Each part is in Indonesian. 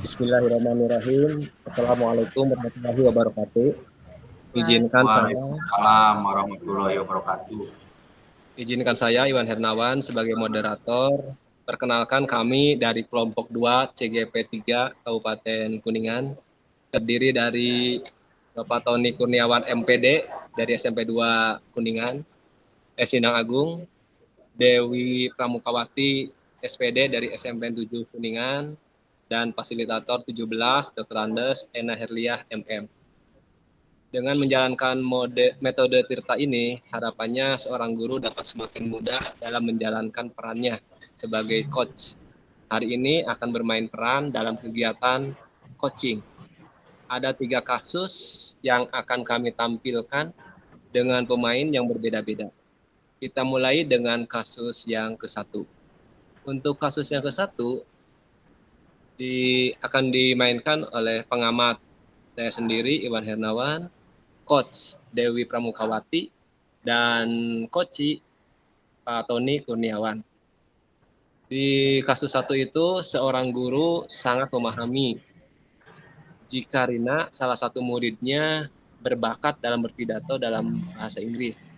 Bismillahirrahmanirrahim. Assalamualaikum warahmatullahi wabarakatuh. Izinkan saya, Waalaikumsalam warahmatullahi wabarakatuh. Iwan Hernawan sebagai moderator. Perkenalkan kami dari kelompok 2 CGP 3 Kabupaten Kuningan. Terdiri dari Bapak Tony Kurniawan MPD dari SMP 2 Kuningan, Sindang Agung, Dewi Pramukawati SPD dari SMP 7 Kuningan, dan fasilitator 17 Dr. Andes Ena Herliah MM. Dengan menjalankan metode Tirta ini, harapannya seorang guru dapat semakin mudah dalam menjalankan perannya sebagai coach. Hari ini akan bermain peran dalam kegiatan coaching. Ada 3 kasus yang akan kami tampilkan dengan pemain yang berbeda-beda. Kita mulai dengan kasus yang ke-1. Untuk kasus yang ke-1, akan dimainkan oleh pengamat saya sendiri, Iwan Hernawan, Coach Dewi Pramukawati, dan Coach Pak Tony Kurniawan. Di kasus 1 itu, seorang guru sangat memahami jika Rina, salah satu muridnya, berbakat dalam berpidato dalam bahasa Inggris.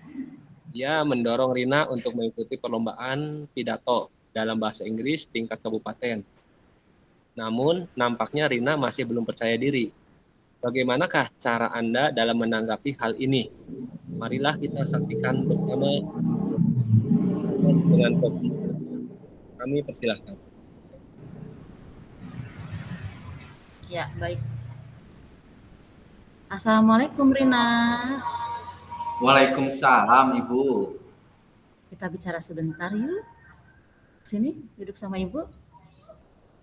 Dia mendorong Rina untuk mengikuti perlombaan pidato dalam bahasa Inggris tingkat kabupaten. Namun, nampaknya Rina masih belum percaya diri. Bagaimanakah cara Anda dalam menanggapi hal ini? Marilah kita saksikan bersama dengan Coach. Kami persilahkan. Ya, baik. Assalamualaikum Rina. Waalaikumsalam Ibu. Kita bicara sebentar yuk. Sini, duduk sama Ibu.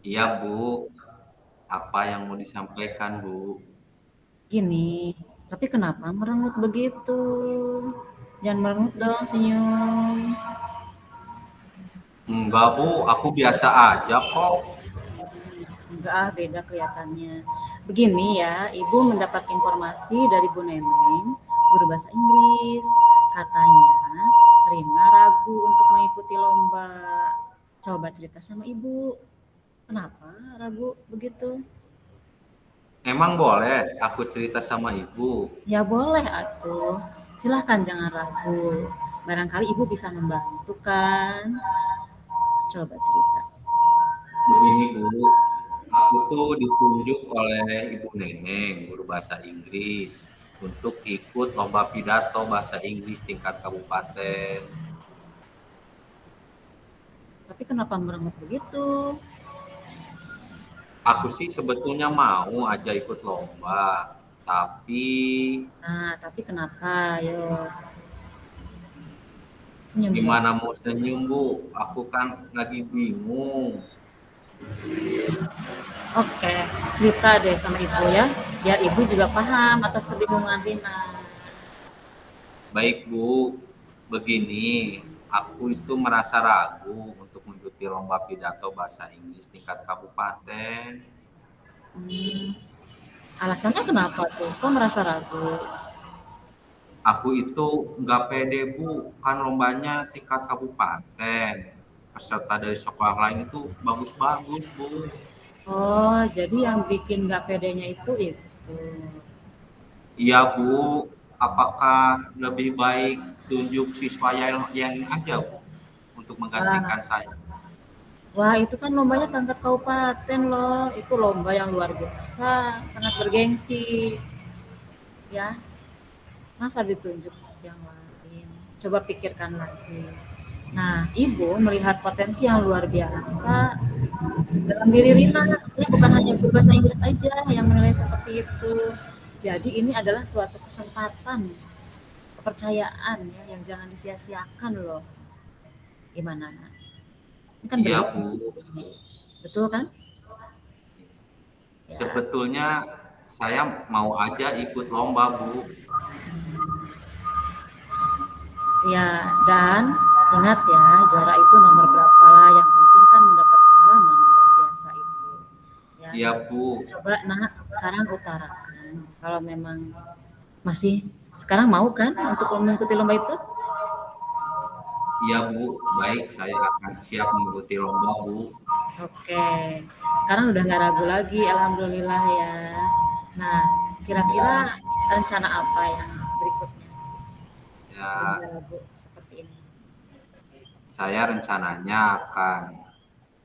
Iya Bu. Apa yang mau disampaikan Bu? Gini, tapi kenapa merengut begitu? Jangan merengut dong, senyum. Enggak Bu, aku biasa aja kok. Enggak, beda kelihatannya. Begini ya, Ibu mendapat informasi dari Bu Neneng, guru bahasa Inggris. Katanya Rina ragu untuk mengikuti lomba. Coba cerita sama Ibu. Kenapa ragu begitu? Emang boleh aku cerita sama Ibu? Ya boleh atuh. Silahkan jangan ragu. Barangkali Ibu bisa membantu kan? Coba cerita. Begini Bu, aku tuh ditunjuk oleh Ibu Neneng, guru bahasa Inggris, untuk ikut lomba pidato bahasa Inggris tingkat kabupaten. Tapi kenapa merengut begitu? Aku sih sebetulnya mau aja ikut lomba, tapi Nah, tapi kenapa? Yo, senyum ya. gimana mau senyum Bu? Aku kan lagi bingung. Oke, cerita deh sama Ibu ya. Biar Ibu juga paham atas kebingungan Rina. Baik Bu, begini, aku itu merasa ragu untuk mengikuti lomba pidato bahasa Inggris tingkat kabupaten. Alasannya kenapa tuh? Kok merasa ragu? Aku itu nggak pede Bu, kan lombanya tingkat kabupaten. Peserta dari sekolah lain itu bagus-bagus Bu. Oh, jadi yang bikin nggak pedenya itu. Iya Bu, apakah lebih baik tunjuk siswa yang aja Bu untuk menggantikan saya? Wah, itu kan lombanya tingkat kabupaten loh. Itu lomba yang luar biasa, sangat bergengsi. Ya, masa ditunjuk yang lain? Coba pikirkan lagi. Nah, Ibu melihat potensi yang luar biasa dalam diri Rina. Ini bukan hanya guru bahasa Inggris aja yang menilai seperti itu. Jadi ini adalah suatu kesempatan, kepercayaan ya, yang jangan disia-siakan loh. Gimana? Ini kan Iya bergengsi. Bu, Betul kan? sebetulnya saya mau aja ikut lomba Bu. Ya, dan ingat ya, juara itu nomor berapa lah. Yang penting kan mendapat pengalaman luar biasa itu. Ya, Iya Bu, coba nak sekarang utarakan. Kalau memang masih sekarang mau kan untuk mengikuti lomba itu? iya Bu, baik saya akan siap mengikuti lomba Bu. Oke, sekarang udah nggak ragu lagi, alhamdulillah ya. Nah, kira-kira Ya, rencana apa yang berikutnya? Sudah ya nggak ragu seperti ini. saya rencananya akan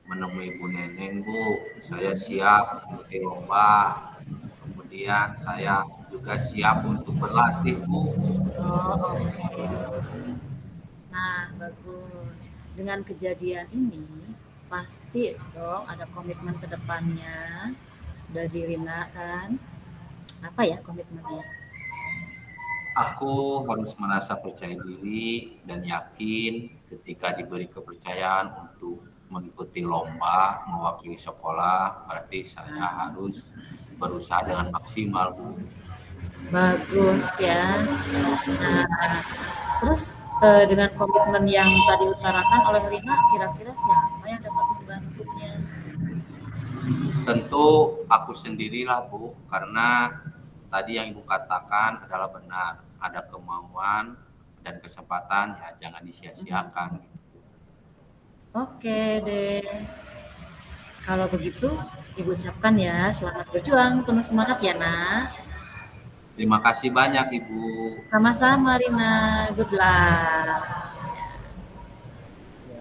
menemui Bu Neneng, Bu. Saya siap mengikuti lomba. Kemudian saya juga siap untuk berlatih, Bu. Oh, oke. Nah, bagus. Dengan kejadian ini, pasti dong ada komitmen ke depannya dari Rina kan. Apa ya komitmennya? Aku harus merasa percaya diri dan yakin ketika diberi kepercayaan untuk mengikuti lomba, mewakili sekolah, berarti saya harus berusaha dengan maksimal, Bu. Bagus ya. Nah, terus dengan komitmen yang tadi utarakan oleh Rina, kira-kira siapa yang dapat membantunya? Tentu aku sendirilah, Bu, karena tadi yang Ibu katakan adalah benar. Ada kemauan dan kesempatan, ya jangan disia-siakan. Oke deh. Kalau begitu, Ibu ucapkan ya, selamat berjuang, penuh semangat ya, Nak. Terima kasih banyak, Ibu. Sama-sama, Rina. Good luck. Ya.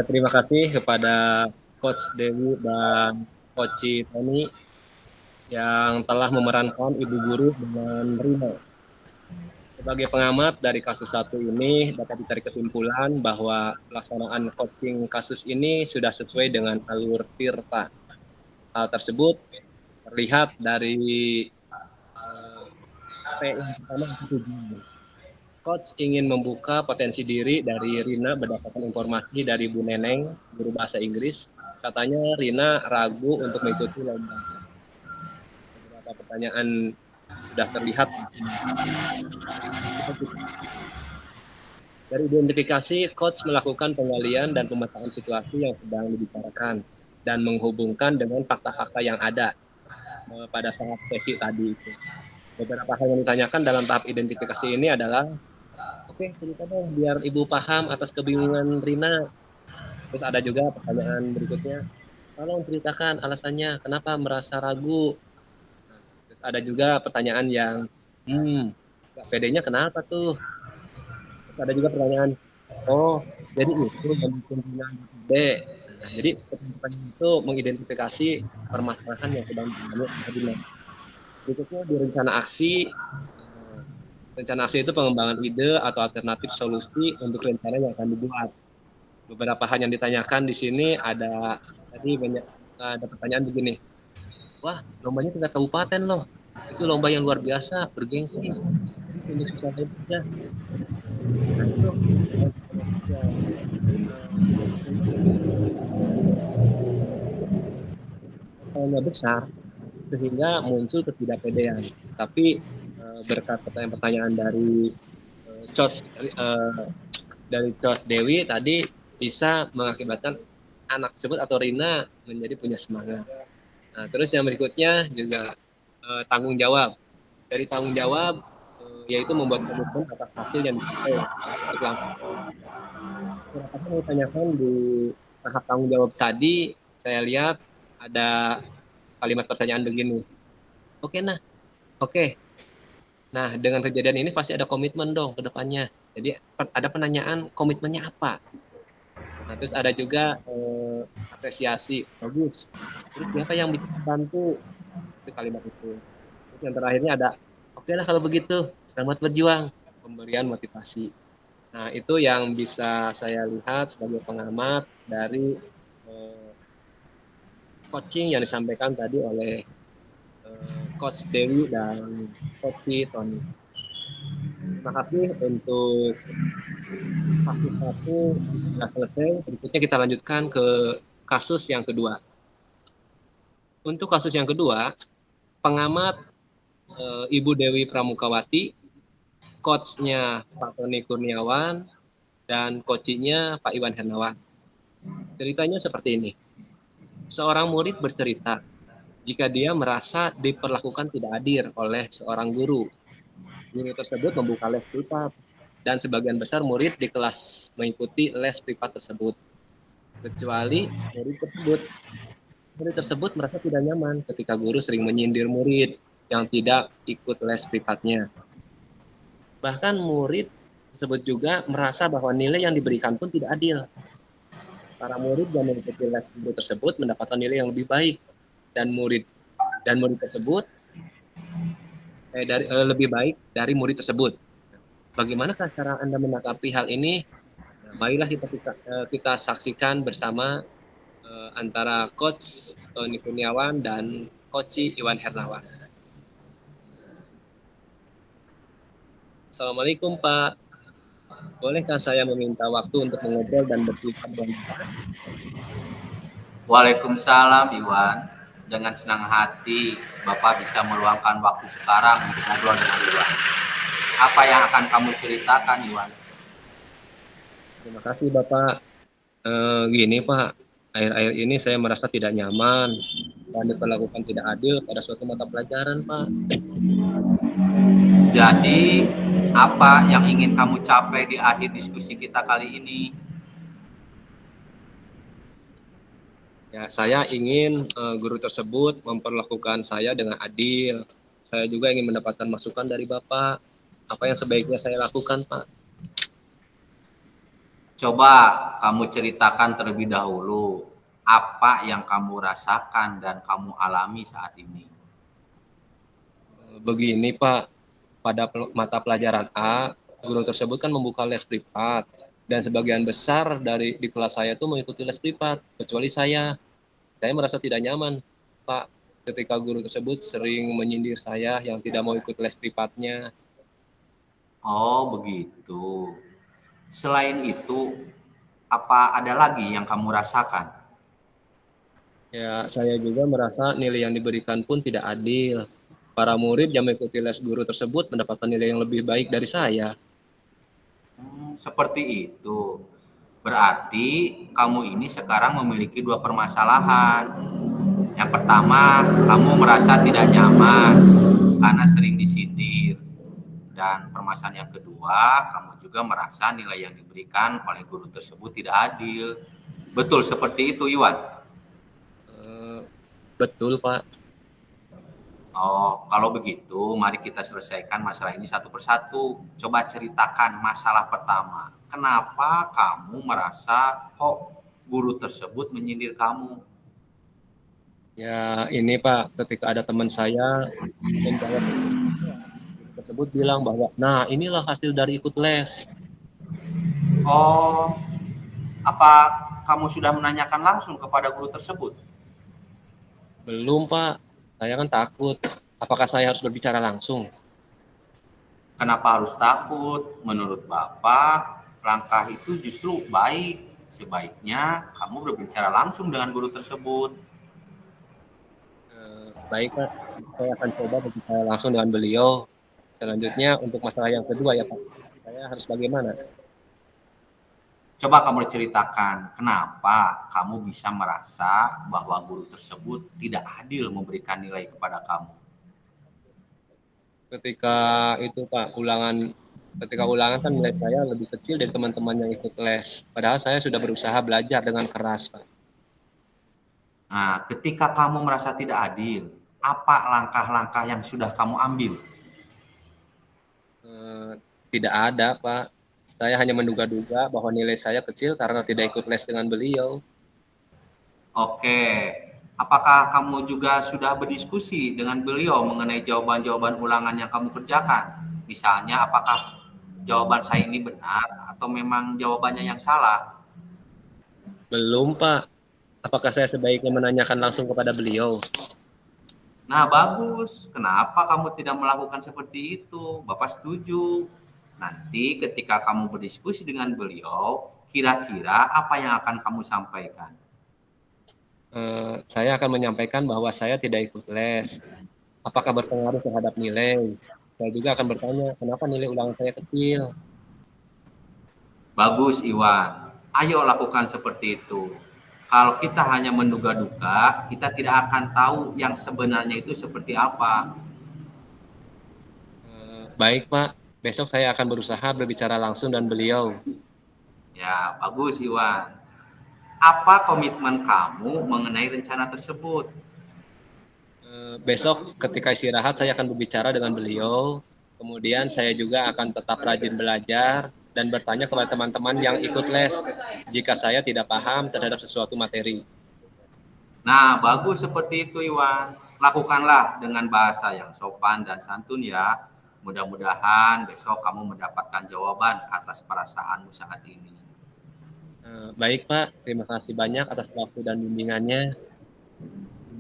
Terima kasih kepada Coach Dewi dan Coach Tony yang telah memerankan ibu guru dengan Rina. Sebagai pengamat dari kasus satu ini, dapat ditarik kesimpulan bahwa pelaksanaan coaching kasus ini sudah sesuai dengan alur Tirta. Hal tersebut terlihat dari P yang pertama, tujuan. Coach ingin membuka potensi diri dari Rina berdasarkan informasi dari Bu Neneng, guru bahasa Inggris. Katanya Rina ragu untuk mengikuti lomba. Beberapa pertanyaan sudah terlihat. Dari identifikasi, coach melakukan penggalian dan pemetaan situasi yang sedang dibicarakan dan menghubungkan dengan fakta-fakta yang ada pada saat sesi tadi. Beberapa hal yang ditanyakan dalam tahap identifikasi ini adalah, oke, cerita dong biar ibu paham atas kebingungan Rina. Terus ada juga pertanyaan berikutnya, tolong ceritakan alasannya kenapa merasa ragu. Terus ada juga pertanyaan yang, gak pedenya kenapa tuh? Terus ada juga pertanyaan, oh, jadi itu yang bikin Rina gede. Nah, jadi pertanyaan itu mengidentifikasi permasalahan yang sedang dialami oleh Rina. Berikutnya di rencana aksi. Rencana aksi itu pengembangan ide atau alternatif solusi untuk rencana yang akan dibuat. Beberapa hal yang ditanyakan di sini ada tadi banyak ada pertanyaan begini. Wah, lombanya tingkat kabupaten loh. Itu lomba yang luar biasa, bergengsi. Jadi tunjuk susah aja. Nah, itu yang besar sehingga muncul ketidakpedean. Tapi berkat pertanyaan-pertanyaan dari Coach Dewi tadi bisa mengakibatkan anak tersebut atau Rina menjadi punya semangat. Nah, terus yang berikutnya juga tanggung jawab. Dari tanggung jawab yaitu membuat komitmen atas hasil yang dicapai untuk langkah. Beberapa yang ditanyakan di tahap tanggung jawab tadi, saya lihat ada kalimat pertanyaan begini. Oke, nah, oke. Nah, dengan kejadian ini pasti ada komitmen dong ke depannya. Jadi ada penanyaan komitmennya apa? Nah, terus ada juga apresiasi, bagus. Terus siapa yang bisa bantu? Itu kalimat itu. Terus yang terakhirnya ada, oke lah kalau begitu, selamat berjuang, pemberian motivasi. Nah, itu yang bisa saya lihat sebagai pengamat dari coaching yang disampaikan tadi oleh Coach Dewi dan Coach Tony. Terima kasih untuk kasus satu sudah selesai. Berikutnya kita lanjutkan ke kasus yang kedua. Untuk kasus yang kedua, pengamat Ibu Dewi Pramukawati, coachnya Pak Tony Kurniawan, dan coachnya Pak Iwan Hernawan. Ceritanya seperti ini. Seorang murid bercerita jika dia merasa diperlakukan tidak adil oleh seorang guru. Guru tersebut membuka les privat dan sebagian besar murid di kelas mengikuti les privat tersebut. kecuali murid tersebut merasa tidak nyaman ketika guru sering menyindir murid yang tidak ikut les privatnya. Bahkan murid tersebut juga merasa bahwa nilai yang diberikan pun tidak adil. Para murid yang mengikuti les guru tersebut mendapatkan nilai yang lebih baik dan murid tersebut lebih baik dari murid tersebut. Bagaimanakah cara Anda menanggapi hal ini? Nah, marilah kita saksikan bersama antara Coach Tony Kurniawan dan Coach Iwan Hernawan. Assalamualaikum Pak. Bolehkah saya meminta waktu untuk mengobrol dan berbincang dengan Bapak? Waalaikumsalam Iwan. Dengan senang hati Bapak bisa meluangkan waktu sekarang untuk ngobrol dengan Iwan. Apa yang akan kamu ceritakan Iwan? Terima kasih Bapak. Gini Pak, akhir-akhir ini saya merasa tidak nyaman dan diperlakukan tidak adil pada suatu mata pelajaran Pak. Jadi, apa yang ingin kamu capai di akhir diskusi kita kali ini? Ya, saya ingin guru tersebut memperlakukan saya dengan adil. Saya juga ingin mendapatkan masukan dari Bapak. Apa yang sebaiknya saya lakukan, Pak? Coba kamu ceritakan terlebih dahulu apa yang kamu rasakan dan kamu alami saat ini. Begini, Pak. Pada mata pelajaran A, guru tersebut kan membuka les privat. Dan sebagian besar di kelas saya itu mengikuti les privat, kecuali saya. Saya merasa tidak nyaman, Pak, ketika guru tersebut sering menyindir saya yang tidak mau ikut les privatnya. Oh, begitu. Selain itu, apa ada lagi yang kamu rasakan? Ya, saya juga merasa nilai yang diberikan pun tidak adil. Para murid yang mengikuti les guru tersebut mendapatkan nilai yang lebih baik dari saya. Seperti itu. Berarti kamu ini sekarang memiliki dua permasalahan. Yang pertama, kamu merasa tidak nyaman karena sering disindir. Dan permasalahan yang kedua, kamu juga merasa nilai yang diberikan oleh guru tersebut tidak adil. Betul seperti itu, Iwan? Betul, Pak. Oh, kalau begitu, mari kita selesaikan masalah ini satu persatu. Coba ceritakan masalah pertama. Kenapa kamu merasa kok guru tersebut menyindir kamu? Ya, ini Pak, ketika ada teman saya menjawab tersebut bilang bahwa, nah inilah hasil dari ikut les. Oh, apa kamu sudah menanyakan langsung kepada guru tersebut? Belum, Pak. Saya kan takut. Apakah saya harus berbicara langsung? Kenapa harus takut? Menurut Bapak, langkah itu justru baik. Sebaiknya kamu berbicara langsung dengan guru tersebut. Baik, Pak. Saya akan coba berbicara langsung dengan beliau. Selanjutnya, untuk masalah yang kedua ya, Pak. Saya harus bagaimana? Coba kamu ceritakan kenapa kamu bisa merasa bahwa guru tersebut tidak adil memberikan nilai kepada kamu. Ketika itu, Pak, ketika ulangan kan nilai saya lebih kecil dari teman-teman yang ikut les. Padahal saya sudah berusaha belajar dengan keras, Pak. Nah, ketika kamu merasa tidak adil, apa langkah-langkah yang sudah kamu ambil? Tidak ada, Pak. Saya hanya menduga-duga bahwa nilai saya kecil karena tidak ikut les dengan beliau. Oke, apakah kamu juga sudah berdiskusi dengan beliau mengenai jawaban-jawaban ulangan yang kamu kerjakan? Misalnya, apakah jawaban saya ini benar atau memang jawabannya yang salah? Belum, Pak. Apakah saya sebaiknya menanyakan langsung kepada beliau? Nah, bagus. Kenapa kamu tidak melakukan seperti itu? Bapak setuju. Nanti ketika kamu berdiskusi dengan beliau, kira-kira apa yang akan kamu sampaikan? Saya akan menyampaikan bahwa saya tidak ikut les. Apakah berpengaruh terhadap nilai? Saya juga akan bertanya, kenapa nilai ulangan saya kecil? Bagus, Iwan. Ayo lakukan seperti itu. Kalau kita hanya menduga-duga, kita tidak akan tahu yang sebenarnya itu seperti apa. Baik, Pak. Besok saya akan berusaha berbicara langsung dengan beliau. Ya, bagus, Iwan. apa komitmen kamu mengenai rencana tersebut? Besok ketika istirahat saya akan berbicara dengan beliau. Kemudian saya juga akan tetap rajin belajar dan bertanya kepada teman-teman yang ikut les jika saya tidak paham terhadap sesuatu materi. Nah, bagus seperti itu Iwan. Lakukanlah dengan bahasa yang sopan dan santun ya. Mudah-mudahan besok kamu mendapatkan jawaban atas perasaanmu saat ini. Baik Pak, terima kasih banyak atas waktu dan bimbingannya.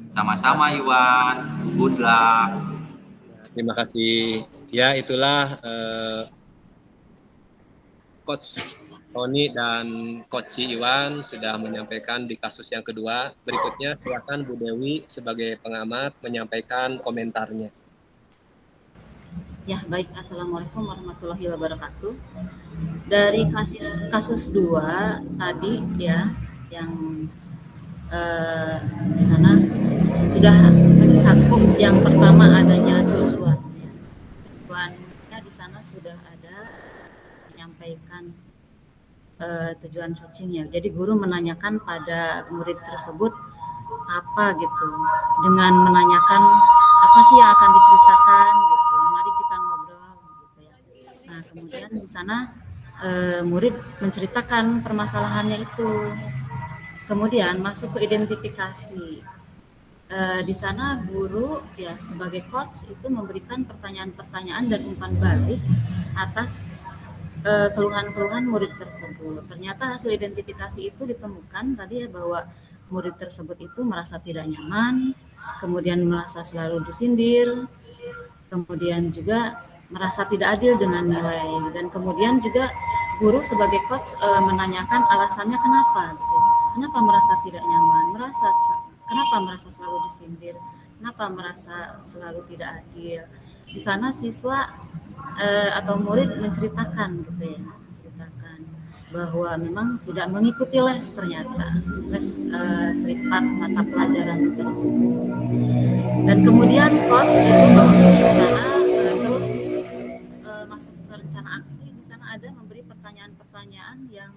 Sama-sama Iwan, good luck. Terima kasih. Ya, itulah Coach Tony dan Coach Iwan sudah menyampaikan di kasus yang kedua. Berikutnya silakan Bu Dewi sebagai pengamat menyampaikan komentarnya. Ya, baik. Assalamualaikum warahmatullahi wabarakatuh. Dari kasus 2 tadi ya, yang di sana sudah mencakup yang pertama adanya tujuan. Tujuannya di sana sudah ada menyampaikan tujuan coachingnya. Jadi guru menanyakan pada murid tersebut apa gitu, dengan menanyakan apa sih yang akan diceritakan gitu. Mari kita ngobrol gitu ya. Nah kemudian di sana murid menceritakan permasalahannya itu. Kemudian masuk ke identifikasi. Di sana guru ya sebagai coach itu memberikan pertanyaan-pertanyaan dan umpan balik atas keluhan-keluhan murid tersebut. Ternyata hasil identifikasi itu ditemukan tadi ya bahwa murid tersebut itu merasa tidak nyaman, kemudian merasa selalu disindir, kemudian juga merasa tidak adil dengan nilai, dan kemudian juga guru sebagai coach menanyakan alasannya kenapa gitu. Kenapa merasa tidak nyaman, kenapa merasa selalu disindir, kenapa merasa selalu tidak adil. Di sana siswa atau murid menceritakan gitu ya, menceritakan bahwa memang tidak mengikuti les, ternyata les privat mata pelajaran tersebut. Dan kemudian coach itu di sana terus masuk ke rencana aksi. Di sana ada memberi pertanyaan-pertanyaan yang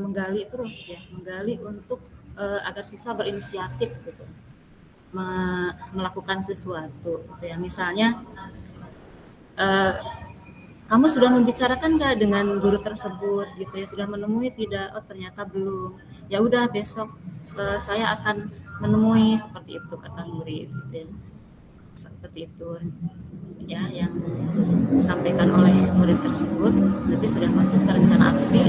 menggali terus ya, menggali untuk agar siswa berinisiatif gitu, melakukan sesuatu gitu ya. Misalnya kamu sudah membicarakan nggak dengan guru tersebut gitu ya, sudah menemui tidak? Oh ternyata belum. Ya udah besok saya akan menemui, seperti itu kata murid gitu ya. Seperti itu ya yang disampaikan oleh murid tersebut, berarti sudah masuk ke rencana aksi.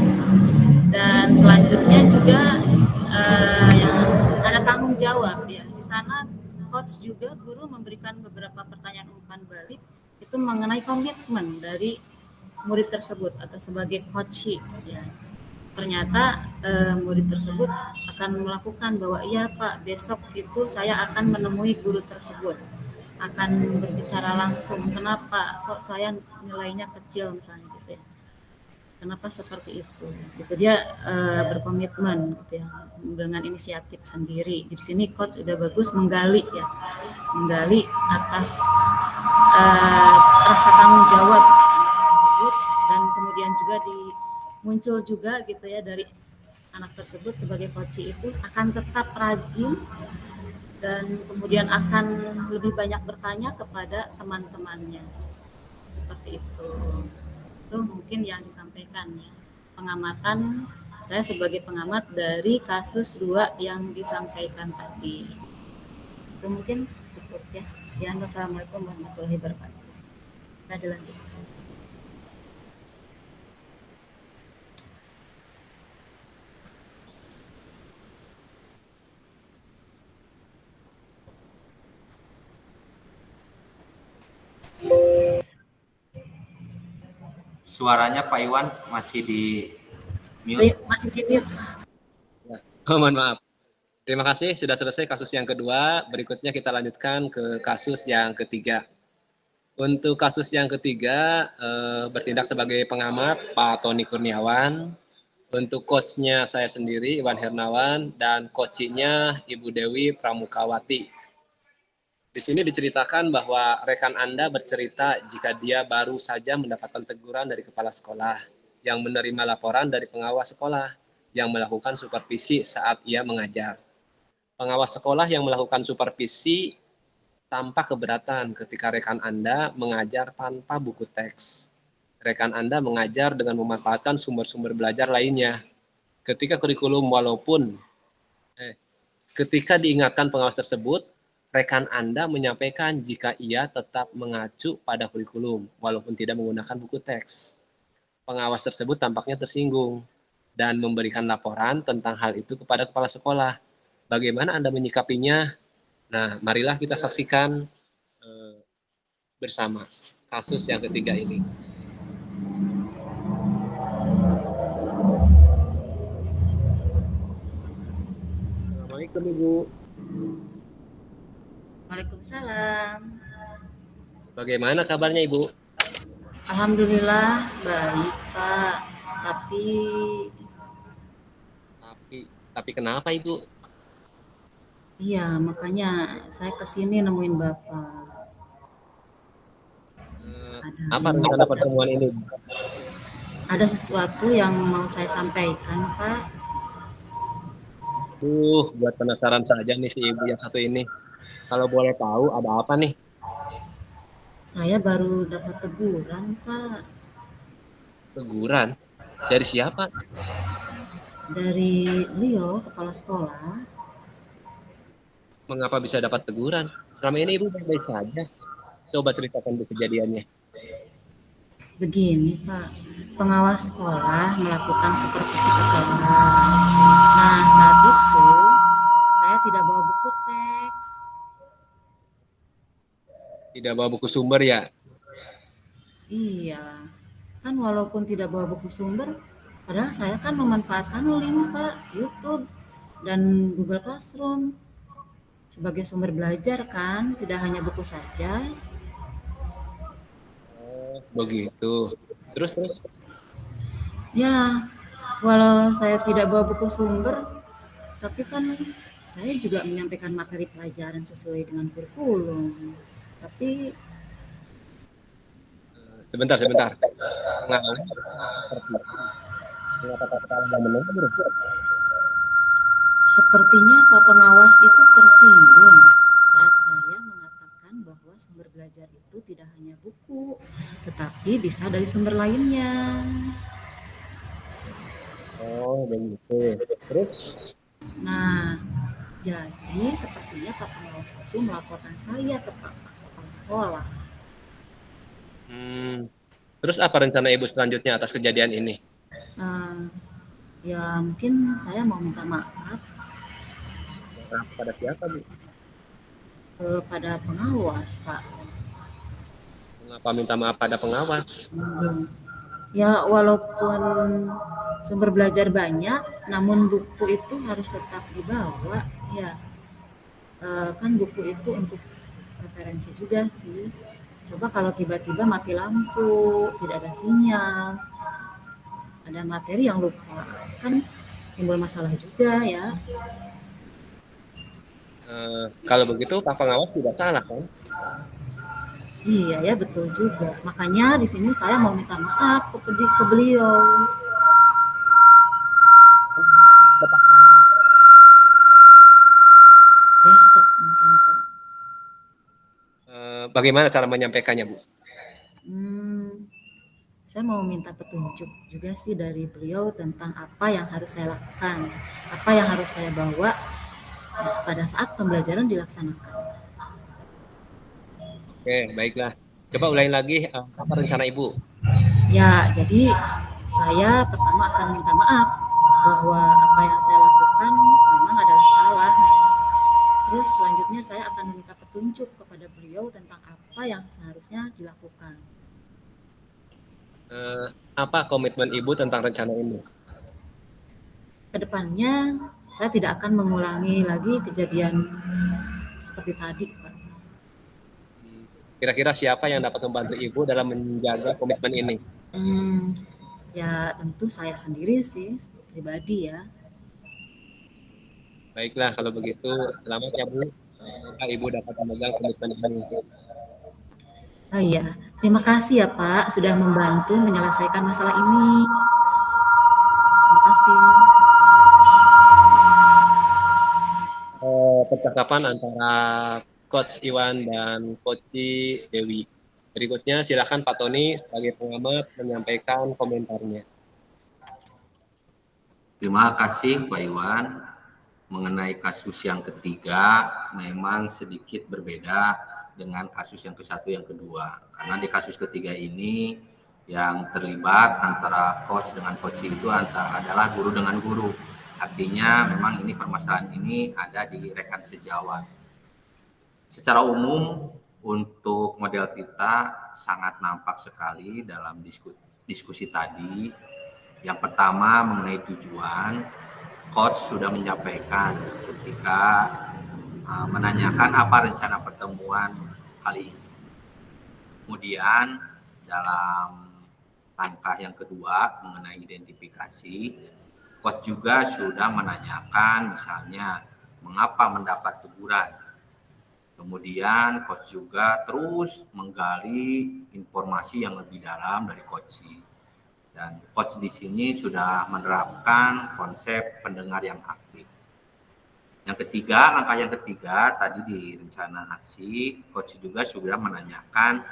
Dan selanjutnya juga yang ada tanggung jawab ya. Di sana coach juga guru memberikan beberapa pertanyaan umpan balik itu mengenai komitmen dari murid tersebut atau sebagai coach ya. Ternyata murid tersebut akan melakukan bahwa iya Pak, besok itu saya akan menemui guru tersebut, akan berbicara langsung, kenapa kok saya nilainya kecil misalnya gitu ya, kenapa seperti itu gitu. Dia berkomitmen gitu ya, dengan inisiatif sendiri. Di sini coach udah bagus menggali ya, menggali atas rasa tanggung jawab anak tersebut, dan kemudian juga muncul juga gitu ya dari anak tersebut sebagai coach itu akan tetap rajin dan kemudian akan lebih banyak bertanya kepada teman-temannya, seperti itu. Itu mungkin yang disampaikan ya, pengamatan saya sebagai pengamat dari kasus 2 yang disampaikan tadi. Itu mungkin cukup ya. Sekian, wassalamualaikum warahmatullahi wabarakatuh. Kita dilanjutkan. Suaranya Pak Iwan masih di mute. Masih di mute. Mohon maaf. Terima kasih, sudah selesai kasus yang kedua. Berikutnya kita lanjutkan ke kasus yang ketiga. Untuk kasus yang ketiga, bertindak sebagai pengamat Pak Tony Kurniawan. Untuk coachnya saya sendiri, Iwan Hernawan, dan coachnya Ibu Dewi Pramukawati. Di sini diceritakan bahwa rekan Anda bercerita jika dia baru saja mendapatkan teguran dari kepala sekolah yang menerima laporan dari pengawas sekolah. yang melakukan supervisi saat ia mengajar. Pengawas sekolah yang melakukan supervisi tanpa keberatan ketika rekan Anda mengajar tanpa buku teks. Rekan Anda mengajar dengan memanfaatkan sumber-sumber belajar lainnya. Ketika kurikulum ketika diingatkan pengawas tersebut, rekan Anda menyampaikan jika ia tetap mengacu pada kurikulum walaupun tidak menggunakan buku teks. Pengawas tersebut tampaknya tersinggung dan memberikan laporan tentang hal itu kepada kepala sekolah. Bagaimana Anda menyikapinya? Nah, marilah kita saksikan bersama kasus yang ketiga ini. Assalamualaikum Ibu. Waalaikumsalam. Bagaimana kabarnya Ibu? Alhamdulillah baik Pak. Tapi kenapa Ibu? Iya, makanya saya kesini nemuin Bapak. Apa rencana pertemuan ini? Ada sesuatu yang mau saya sampaikan, Pak. Buat penasaran saja nih si Ibu yang satu ini. Kalau boleh tahu ada apa nih? Saya baru dapat teguran, Pak. Teguran? Dari siapa? Dari beliau, kepala sekolah. Mengapa bisa dapat teguran? Selama ini Ibu baik-baik saja. Coba ceritakan Bu kejadiannya. Begini, Pak. Pengawas sekolah melakukan supervisi ke kelas. Nah, saat itu saya tidak bawa buku teks. Tidak bawa buku sumber ya? Iya. Kan walaupun tidak bawa buku sumber, padahal saya kan memanfaatkan link, Pak, YouTube dan Google Classroom sebagai sumber belajar kan, tidak hanya buku saja. Begitu. Terus? Ya, walau saya tidak bawa buku sumber, tapi kan saya juga menyampaikan materi pelajaran sesuai dengan kurikulum. Tapi Sebentar. sepertinya Pak Pengawas itu tersinggung saat saya mengatakan bahwa sumber belajar itu tidak hanya buku, tetapi bisa dari sumber lainnya. Oh, begitu. Terus? Nah, jadi sepertinya Pak Pengawas itu melaporkan saya ke Pak Kepala Sekolah. Terus apa rencana Ibu selanjutnya atas kejadian ini? Ya mungkin saya mau minta maaf. Pada siapa Bu? Pada pengawas, Pak. Mengapa minta maaf pada pengawas? Ya walaupun sumber belajar banyak, namun buku itu harus tetap dibawa. Ya, kan buku itu untuk referensi juga sih. Coba kalau tiba-tiba mati lampu, tidak ada sinyal, ada materi yang lupa, kan timbul masalah juga ya. Kalau begitu Pak Pengawas tidak salah kan? Iya ya, betul juga. Makanya di sini saya mau minta maaf ke beliau. Besok mungkin Pak. Bagaimana cara menyampaikannya Bu? Saya mau minta petunjuk juga sih dari beliau tentang apa yang harus saya lakukan, apa yang harus saya bawa pada saat pembelajaran dilaksanakan. Oke, baiklah. Coba ulangi lagi apa rencana Ibu? Ya, jadi saya pertama akan minta maaf bahwa apa yang saya lakukan memang adalah salah. Terus selanjutnya saya akan meminta petunjuk kepada beliau tentang apa yang seharusnya dilakukan. Apa komitmen Ibu tentang rencana ini? Kedepannya saya tidak akan mengulangi lagi kejadian seperti tadi, Pak. Kira-kira siapa yang dapat membantu Ibu dalam menjaga komitmen ini? Ya tentu saya sendiri sih, pribadi ya. Baiklah, kalau begitu selamat ya Bu. Ibu dapat memegang komitmen ini. Oh iya, terima kasih ya Pak sudah membantu menyelesaikan masalah ini. Terima kasih. percakapan antara Coach Iwan dan Coach Dewi. Berikutnya silakan Pak Tony sebagai pengamat menyampaikan komentarnya. Terima kasih Pak Iwan. Mengenai kasus yang ketiga memang sedikit berbeda dengan kasus yang ke-1 yang kedua. Karena di kasus ketiga ini yang terlibat antara coach dengan coach itu adalah guru dengan guru. Artinya memang ini permasalahan ini ada di rekan sejawat. Secara umum untuk model Tirta sangat nampak sekali dalam diskusi tadi. Yang pertama mengenai tujuan, coach sudah menyampaikan ketika menanyakan apa rencana pertemuan kali ini. Kemudian dalam langkah yang kedua mengenai identifikasi, coach juga sudah menanyakan misalnya mengapa mendapat teguran. Kemudian coach juga terus menggali informasi yang lebih dalam dari coach. Dan coach di sini sudah menerapkan konsep pendengar yang aktif. Yang ketiga, langkah yang ketiga tadi di rencana aksi, coach juga sudah menanyakan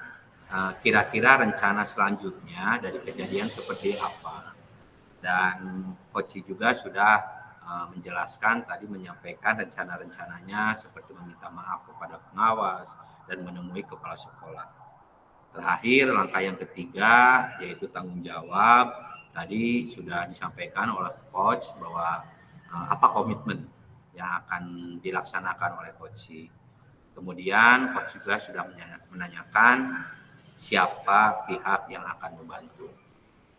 kira-kira rencana selanjutnya dari kejadian seperti apa. Dan coach juga sudah menjelaskan tadi menyampaikan rencana-rencananya seperti meminta maaf kepada pengawas dan menemui kepala sekolah. Terakhir, langkah yang ketiga yaitu tanggung jawab. Tadi sudah disampaikan oleh coach bahwa apa komitmen yang akan dilaksanakan oleh coach. Kemudian coach juga sudah menanyakan siapa pihak yang akan membantu.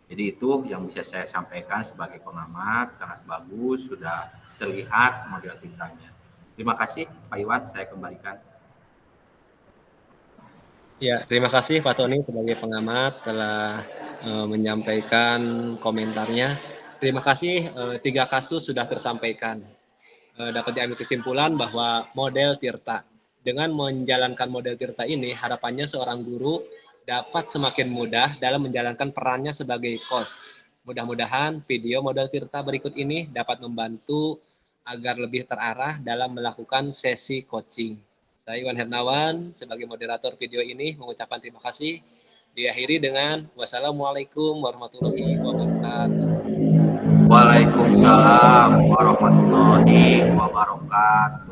Jadi itu yang bisa saya sampaikan sebagai pengamat, sangat bagus, sudah terlihat model tintanya. Terima kasih Pak Iwan, saya kembalikan. Ya, terima kasih Pak Tony sebagai pengamat telah menyampaikan komentarnya. Terima kasih, 3 kasus sudah tersampaikan. Dapat diambil kesimpulan bahwa model Tirta, dengan menjalankan model Tirta ini, harapannya seorang guru dapat semakin mudah dalam menjalankan perannya sebagai coach. Mudah-mudahan video model Tirta berikut ini dapat membantu agar lebih terarah dalam melakukan sesi coaching. Saya Iwan Hernawan sebagai moderator video ini mengucapkan terima kasih. Diakhiri dengan wassalamualaikum warahmatullahi wabarakatuh. Waalaikumsalam warahmatullahi wabarakatuh.